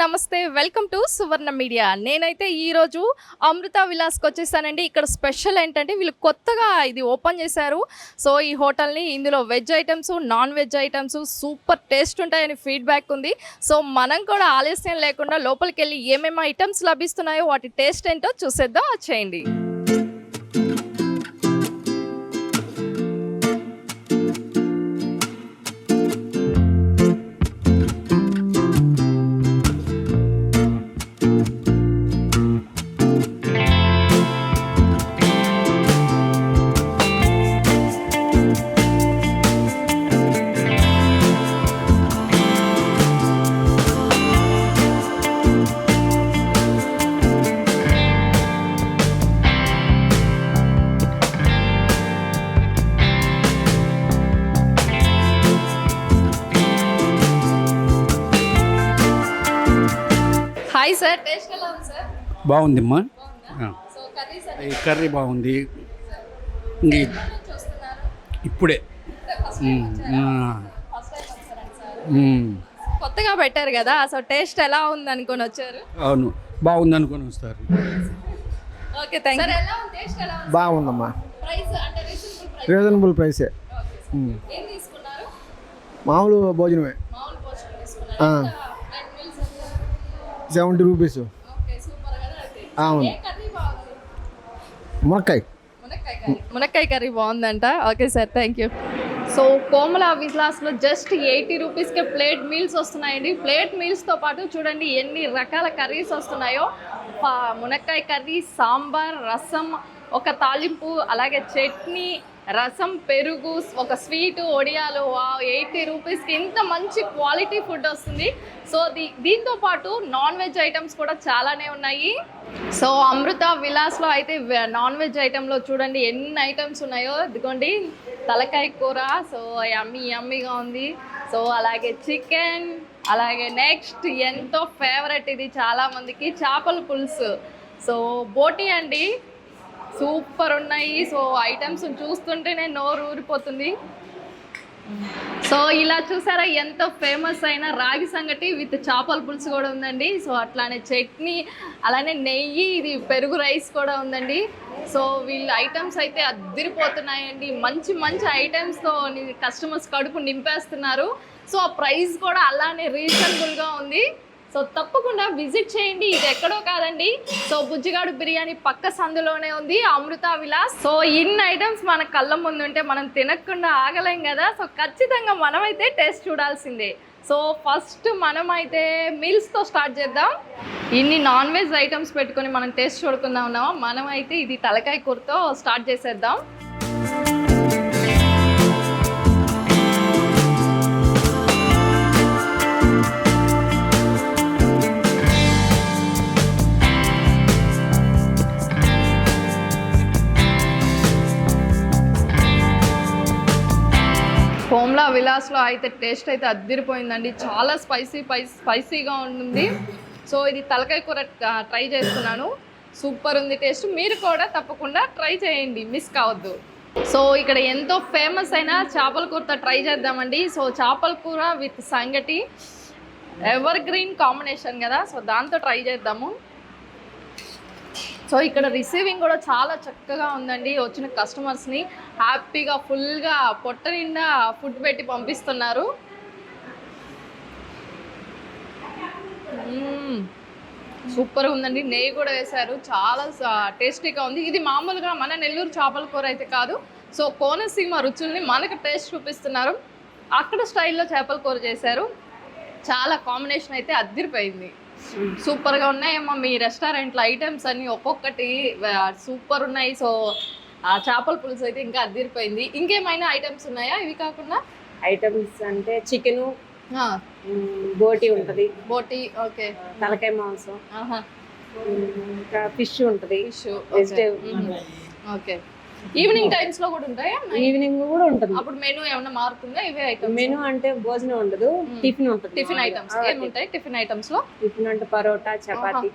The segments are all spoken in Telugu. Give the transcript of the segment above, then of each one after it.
నమస్తే, వెల్కమ్ టు సువర్ణ మీడియా. నేనైతే ఈరోజు అమృత విలాస్కి వచ్చేసానండి. ఇక్కడ స్పెషల్ ఏంటంటే వీళ్ళు కొత్తగా ఇది ఓపెన్ చేశారు. సో ఈ హోటల్ని ఇందులో veg items, non veg items super taste ఉంటాయని ఫీడ్బ్యాక్ ఉంది. సో మనం కూడా ఆలస్యం లేకుండా లోపలికి వెళ్ళి ఏమేమి ఐటమ్స్ లభిస్తున్నాయో వాటి టేస్ట్ ఏంటో చూసేద్దాం. వచ్చేయండి. హాయ్ సార్, టేస్ట్ ఎలా ఉంది సార్? బాగుందమ్మా. సో కర్రీస్ ఈ కర్రీ బాగుంది. ఇప్పుడే కొత్తగా పెట్టారు కదా, సో టేస్ట్ ఎలా ఉంది అనుకొని వచ్చారు? అవును, బాగుంది అనుకొని వస్తారు. Okay, thank you. ఎలా ఉంది, టేస్ట్ ఎలా ఉంది? బాగుందమ్మా. ప్రైస్ అంటే రీజనబుల్ ప్రైసే. ఏం తీసుకున్నారు? మామూలు భోజనమే. మామూలు పోర్షన్ తీసుకున్నారు. 70 రూపీస్. ఓకే, సూపర్ కదా అయితే. అవును. ఏ కర్రీ బాగుంది? మునక్కాయ. మునక్కాయ కర్రీ బాగుందంట. Okay sir, thank you. So కోమల విలాస్లో జస్ట్ 80 రూపీస్కే ప్లేట్ మీల్స్ వస్తున్నాయండి. ప్లేట్ మీల్స్తో పాటు చూడండి ఎన్ని రకాల కర్రీస్ వస్తున్నాయో. మునక్కాయ కర్రీ, సాంబార్, రసం, ఒక తాలింపు, అలాగే చట్నీ, రసం, పెరుగు, ఒక స్వీటు, ఒడియాలు. 80 రూపీస్కి ఇంత మంచి క్వాలిటీ ఫుడ్ వస్తుంది. సో దీంతో పాటు నాన్ వెజ్ ఐటమ్స్ కూడా చాలానే ఉన్నాయి. సో అమృత విలాస్లో అయితే నాన్ వెజ్ ఐటెంలో చూడండి ఎన్ని ఐటమ్స్ ఉన్నాయో. ఇదిగోండి తలకాయ కూర, సో యమ్మీగా ఉంది. సో అలాగే చికెన్, అలాగే నెక్స్ట్ ఎంతో ఫేవరెట్ ఇది చాలామందికి చేపల పులుసు. సో బోటి అండి, సూపర్ ఉన్నాయి. సో ఐటమ్స్ చూస్తుంటేనే నోరు ఊరిపోతుంది. సో ఇలా చూసారా ఎంతో ఫేమస్ అయిన రాగి సంగటి విత్ చేపల పులుసు కూడా ఉందండి. సో అట్లానే చట్నీ, అలానే నెయ్యి, ఇది పెరుగు రైస్ కూడా ఉందండి. సో వీళ్ళ ఐటమ్స్ అయితే అద్దరిపోతున్నాయండి. మంచి మంచి ఐటమ్స్తో కస్టమర్స్ కడుపు నింపేస్తున్నారు. సో ఆ ప్రైస్ కూడా అలానే రీజనబుల్గా ఉంది. సో తప్పకుండా విజిట్ చేయండి. ఇది ఎక్కడో కాదండి, సో బుజ్జిగాడు బిర్యానీ పక్క సందులోనే ఉంది అమృత విలాస్. సో ఇన్ని ఐటమ్స్ మన కళ్ళ ముందు ఉంటే మనం తినకుండా ఆగలేం కదా. సో ఖచ్చితంగా మనమైతే టేస్ట్ చూడాల్సిందే. సో ఫస్ట్ మనమైతే మీల్స్తో స్టార్ట్ చేద్దాం. ఇన్ని నాన్ వెజ్ ఐటమ్స్ పెట్టుకొని మనం టేస్ట్ చూడకుండా ఉన్నామా, మనమైతే ఇది తలకాయ కూరతో స్టార్ట్ చేసేద్దాం. కోమల విలాస్లో అయితే టేస్ట్ అయితే అద్దరిపోయిందండి. చాలా స్పైసీగా ఉంటుంది. సో ఇది తలకాయ కూర ట్రై చేస్తున్నాను, సూపర్ ఉంది టేస్ట్. మీరు కూడా తప్పకుండా ట్రై చేయండి, మిస్ కావద్దు. సో ఇక్కడ ఎంతో ఫేమస్ అయిన చేపల కూరతో ట్రై చేద్దామండి. సో చేపల కూర విత్ సంగటి ఎవర్ గ్రీన్ కాంబినేషన్ కదా, సో దాంతో ట్రై చేద్దాము. సో ఇక్కడ రిసీవింగ్ కూడా చాలా చక్కగా ఉందండి. వచ్చిన కస్టమర్స్ని హ్యాపీగా ఫుల్గా పొట్ట నిండా ఫుడ్ పెట్టి పంపిస్తున్నారు. సూపర్గా ఉందండి. నెయ్యి కూడా వేశారు, చాలా టేస్టీగా ఉంది. ఇది మామూలుగా మన నెల్లూరు చేపల కూర అయితే కాదు. సో కోనసీమ రుచుల్ని మనకు టేస్ట్ చూపిస్తున్నారు. అక్కడ స్టైల్లో చేపల కూర చేశారు. చాలా కాంబినేషన్ అయితే అద్దరిపోయింది. సూపర్గా ఉన్నాయమ్మా మీ రెస్టారెంట్లో ఐటమ్స్ అన్నీ ఒక్కొక్కటి సూపర్ ఉన్నాయి. సో ఆ చేపల పులుసు అయితే ఇంకా అద్దరిపోయింది. ఇంకేమైనా ఐటమ్స్ ఉన్నాయా ఇవి కాకుండా? ఐటమ్స్ అంటే చికెను, బోటి ఉంటుంది. బోటి, ఓకే. తలకాయ మాంసం, ఇంకా ఫిష్ ఉంటుంది. Fish, vegetable. Okay. Evening times లో కూడా ఉంటాయా? ఈవినింగ్ కూడా ఉంటుంది. అప్పుడు మెనూ ఏమైనా మారుతుందా? ఇవే ఐటమ్స్? మెనూ అంటే భోజనం ఉండదు, టిఫిన్ ఉంటుంది. టిఫిన్ ఐటమ్స్ ఏముంటాయి టిఫిన్ ఐటమ్స్ లో? టిఫిన్ అంటే పరోటా, చపాతి,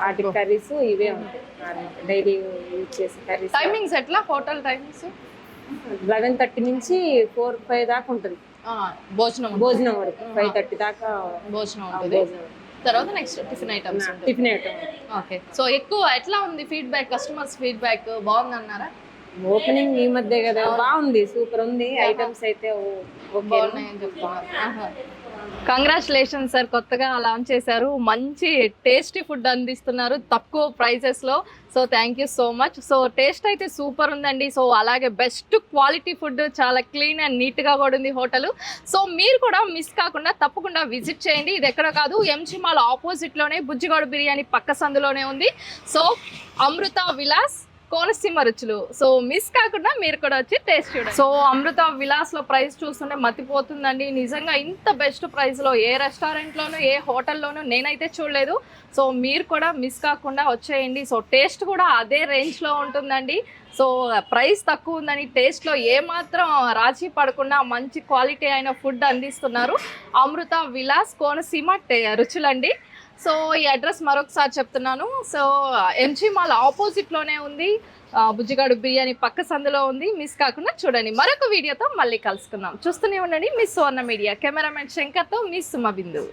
వాటి కర్రీస్ ఇవే ఉంటాయి డైలీ యూజ్ చేసే కర్రీస్. టైమింగ్స్ ఎట్లా? హోటల్ టైమింగ్స్ 11:30 నుంచి 4-5 దాకా ఉంటుంది భోజనం భోజనం వరకు. 5:30 దాకా భోజనం ఉంటుంది. భోజనం. తర్వాత నెక్స్ట్ టిఫిన్ ఐటమ్స్ ఉంటాయి. Tiffin item. ఓకే, సో ఎక్కువ ఎట్లా ఉంది ఫీడ్బ్యాక్, కస్టమర్స్ ఫీడ్బ్యాక్ బాగుంది అన్నారా? ఓపెనింగ్ ఈ మధ్య కదా, బాగుంది, సూపర్ ఉంది. ఐటమ్స్ అయితే ఓకే బాగున్నాయని చెప్తున్నారు. కంగ్రాచులేషన్ సార్, కొత్తగా లాంచ్ చేశారు, మంచి టేస్టీ ఫుడ్ అందిస్తున్నారు తక్కువ ప్రైసెస్లో. So thank you so much. So taste అయితే సూపర్ ఉందండి. సో అలాగే బెస్ట్ క్వాలిటీ ఫుడ్, చాలా క్లీన్ అండ్ నీట్గా కూడా ఉంది హోటల్. సో మీరు కూడా మిస్ కాకుండా తప్పకుండా విజిట్ చేయండి. ఇది ఎక్కడ కాదు, ఎంజీ మాల్ ఆపోజిట్లోనే బుజ్జిగౌడ బిర్యానీ పక్క సందులోనే ఉంది. సో అమృత విలాస్ కోనసీమ రుచులు. సో మిస్ కాకుండా మీరు కూడా వచ్చి టేస్ట్ చూడండి. సో అమృత విలాస్లో ప్రైస్ చూస్తుంటే మతిపోతుందండి. నిజంగా ఇంత బెస్ట్ ప్రైస్లో ఏ రెస్టారెంట్లోనూ ఏ హోటల్లోనూ నేనైతే చూడలేదు. సో మీరు కూడా మిస్ కాకుండా వచ్చేయండి. సో టేస్ట్ కూడా అదే రేంజ్లో ఉంటుందండి. సో ప్రైస్ తక్కువ ఉందని టేస్ట్లో ఏమాత్రం రాజీ పడకుండా మంచి క్వాలిటీ అయిన ఫుడ్ అందిస్తున్నారు అమృత విలాస్ కోనసీమ రుచులండి. సో ఈ అడ్రస్ మరొకసారి చెప్తున్నాను. సో ఎంజీ మాల్ ఆపోజిట్లోనే ఉంది, బుజ్జిగాడు బిర్యానీ పక్క సందులో ఉంది. మిస్ కాకుండా చూడండి. మరొక వీడియోతో మళ్ళీ కలుసుకుందాం. చూస్తూనే ఉండండి మిస్ సువర్ణ మీడియా. కెమెరామెన్ శంకర్తో మిస్ సుమ బిందు.